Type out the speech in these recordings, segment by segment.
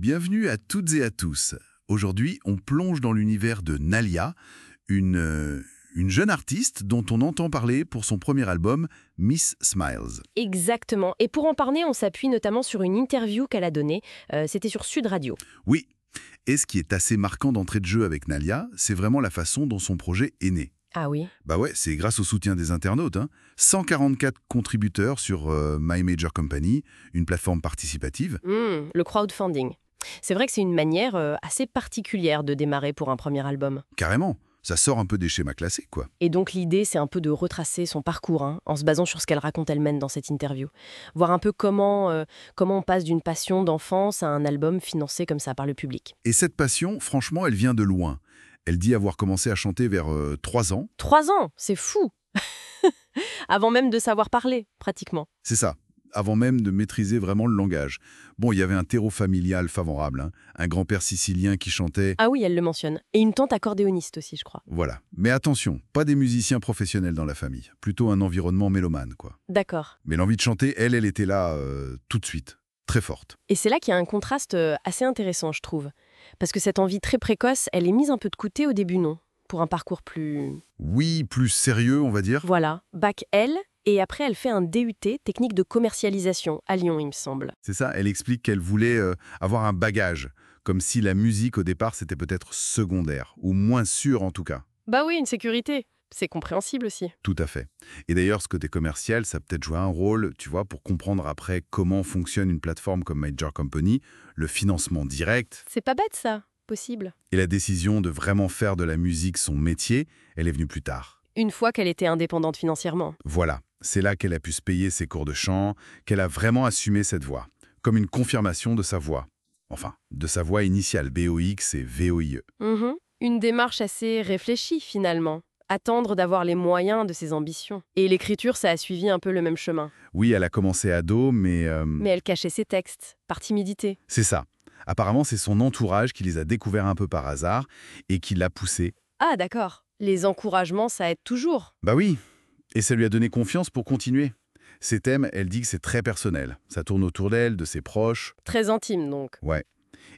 Bienvenue à toutes et à tous. Aujourd'hui, on plonge dans l'univers de Nalia, une jeune artiste dont on entend parler pour son premier album, Miss Smiles. Exactement. Et pour en parler, on s'appuie notamment sur une interview qu'elle a donnée. C'était sur Sud Radio. Oui, et ce qui est assez marquant d'entrée de jeu avec Nalia, c'est vraiment la façon dont son projet est né. Ah oui. Bah ouais, c'est grâce au soutien des internautes. 144 contributeurs sur My Major Company, une plateforme participative. Le crowdfunding. C'est vrai que c'est une manière assez particulière de démarrer pour un premier album. Carrément, ça sort un peu des schémas classiques, quoi. Et donc l'idée, c'est un peu de retracer son parcours, en se basant sur ce qu'elle raconte elle-même dans cette interview. Voir un peu comment on passe d'une passion d'enfance à un album financé comme ça par le public. Et cette passion, franchement, elle vient de loin. Elle dit avoir commencé à chanter vers 3 ans. 3 ans, c'est fou. Avant même de savoir parler, pratiquement. C'est ça, avant même de maîtriser vraiment le langage. Bon, il y avait un terreau familial favorable, un grand-père sicilien qui chantait... Ah oui, elle le mentionne. Et une tante accordéoniste aussi, je crois. Voilà. Mais attention, pas des musiciens professionnels dans la famille. Plutôt un environnement mélomane, quoi. D'accord. Mais l'envie de chanter, elle était là tout de suite. Très forte. Et c'est là qu'il y a un contraste assez intéressant, je trouve. Parce que cette envie très précoce, elle est mise un peu de côté au début, non? Pour un parcours plus... Oui, plus sérieux, on va dire. Voilà, bac L, et après elle fait un DUT, technique de commercialisation, à Lyon, il me semble. C'est ça, elle explique qu'elle voulait avoir un bagage, comme si la musique au départ c'était peut-être secondaire, ou moins sûr en tout cas. Bah oui, une sécurité. C'est compréhensible aussi. Tout à fait. Et d'ailleurs, ce côté commercial, ça a peut-être joué un rôle, tu vois, pour comprendre après comment fonctionne une plateforme comme Major Company, le financement direct. C'est pas bête ça, possible. Et la décision de vraiment faire de la musique son métier, elle est venue plus tard. Une fois qu'elle était indépendante financièrement. Voilà, c'est là qu'elle a pu se payer ses cours de chant, qu'elle a vraiment assumé cette voix, comme une confirmation de sa voix. Enfin, de sa voix initiale, BOX et VOIE. Une démarche assez réfléchie finalement. Attendre d'avoir les moyens de ses ambitions. Et l'écriture, ça a suivi un peu le même chemin. Oui, elle a commencé ado, mais... Mais elle cachait ses textes, par timidité. C'est ça. Apparemment, c'est son entourage qui les a découverts un peu par hasard et qui l'a poussée. Ah d'accord. Les encouragements, ça aide toujours. Bah oui, et ça lui a donné confiance pour continuer. Ses thèmes, elle dit que c'est très personnel. Ça tourne autour d'elle, de ses proches. Très intime donc. Ouais.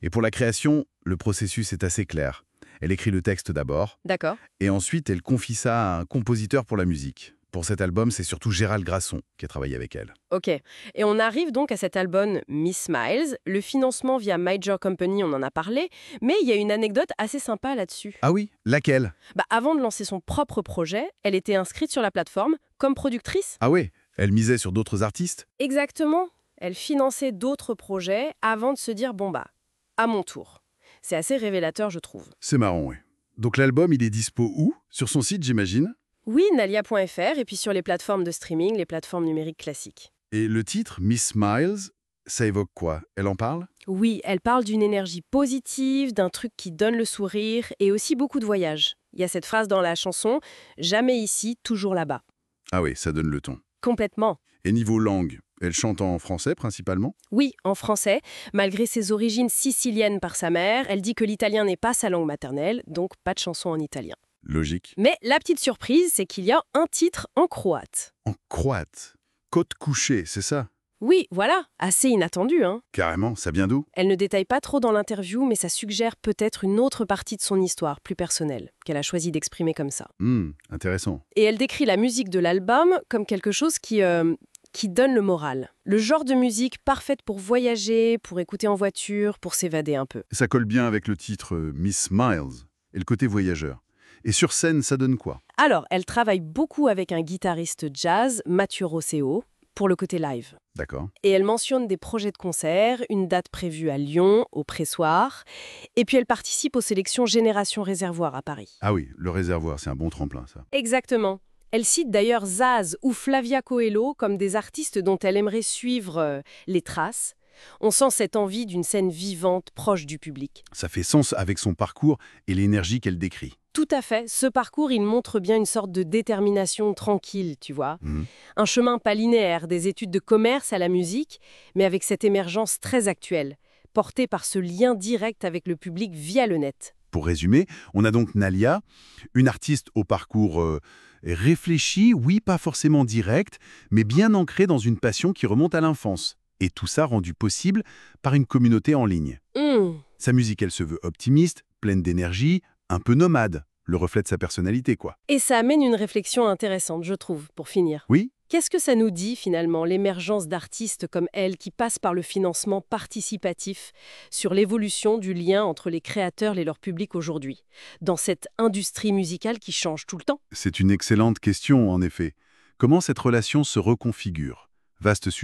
Et pour la création, le processus est assez clair. Elle écrit le texte d'abord, D'accord. et ensuite elle confie ça à un compositeur pour la musique. Pour cet album, c'est surtout Gérald Grasson qui a travaillé avec elle. Ok. Et on arrive donc à cet album Miss Smiles. Le financement via Major Company, on en a parlé, mais il y a une anecdote assez sympa là-dessus. Ah oui, laquelle? Avant de lancer son propre projet, elle était inscrite sur la plateforme comme productrice. Ah ouais, elle misait sur d'autres artistes? Exactement. Elle finançait d'autres projets avant de se dire à mon tour. C'est assez révélateur, je trouve. C'est marrant, oui. Donc l'album, il est dispo où? Sur son site, j'imagine? Oui, nalia.fr, et puis sur les plateformes de streaming, les plateformes numériques classiques. Et le titre, Miss Smiles, ça évoque quoi? Elle en parle? Oui, elle parle d'une énergie positive, d'un truc qui donne le sourire, et aussi beaucoup de voyages. Il y a cette phrase dans la chanson « Jamais ici, toujours là-bas ». Ah oui, ça donne le ton. Complètement. Et niveau langue, elle chante en français principalement? Oui, en français. Malgré ses origines siciliennes par sa mère, elle dit que l'italien n'est pas sa langue maternelle, donc pas de chanson en italien. Logique. Mais la petite surprise, c'est qu'il y a un titre en croate. En croate. Côte couchée, c'est ça? Oui, voilà, assez inattendu, Carrément, ça vient d'où? Elle ne détaille pas trop dans l'interview, mais ça suggère peut-être une autre partie de son histoire, plus personnelle, qu'elle a choisi d'exprimer comme ça. Intéressant. Et elle décrit la musique de l'album comme quelque chose qui donne le moral. Le genre de musique parfaite pour voyager, pour écouter en voiture, pour s'évader un peu. Ça colle bien avec le titre Miss Smiles et le côté voyageur. Et sur scène, ça donne quoi? Alors, elle travaille beaucoup avec un guitariste jazz, Mathieu Rosseo, pour le côté live. D'accord. Et elle mentionne des projets de concert, une date prévue à Lyon, au Pressoir, et puis elle participe aux sélections Génération Réservoir à Paris. Ah oui, le réservoir, c'est un bon tremplin, ça. Exactement. Elle cite d'ailleurs Zaz ou Flavia Coelho comme des artistes dont elle aimerait suivre les traces. On sent cette envie d'une scène vivante, proche du public. Ça fait sens avec son parcours et l'énergie qu'elle décrit. Tout à fait. Ce parcours, il montre bien une sorte de détermination tranquille, tu vois. Un chemin pas linéaire, des études de commerce à la musique, mais avec cette émergence très actuelle, portée par ce lien direct avec le public via le net. Pour résumer, on a donc Nalia, une artiste au parcours réfléchi, oui, pas forcément direct, mais bien ancré dans une passion qui remonte à l'enfance. Et tout ça rendu possible par une communauté en ligne. Sa musique, elle se veut optimiste, pleine d'énergie, un peu nomade, le reflet de sa personnalité, quoi. Et ça amène une réflexion intéressante, je trouve, pour finir. Oui? Qu'est-ce que ça nous dit, finalement, l'émergence d'artistes comme elle qui passent par le financement participatif sur l'évolution du lien entre les créateurs et leur public aujourd'hui, dans cette industrie musicale qui change tout le temps? C'est une excellente question, en effet. Comment cette relation se reconfigure? Vaste sujet.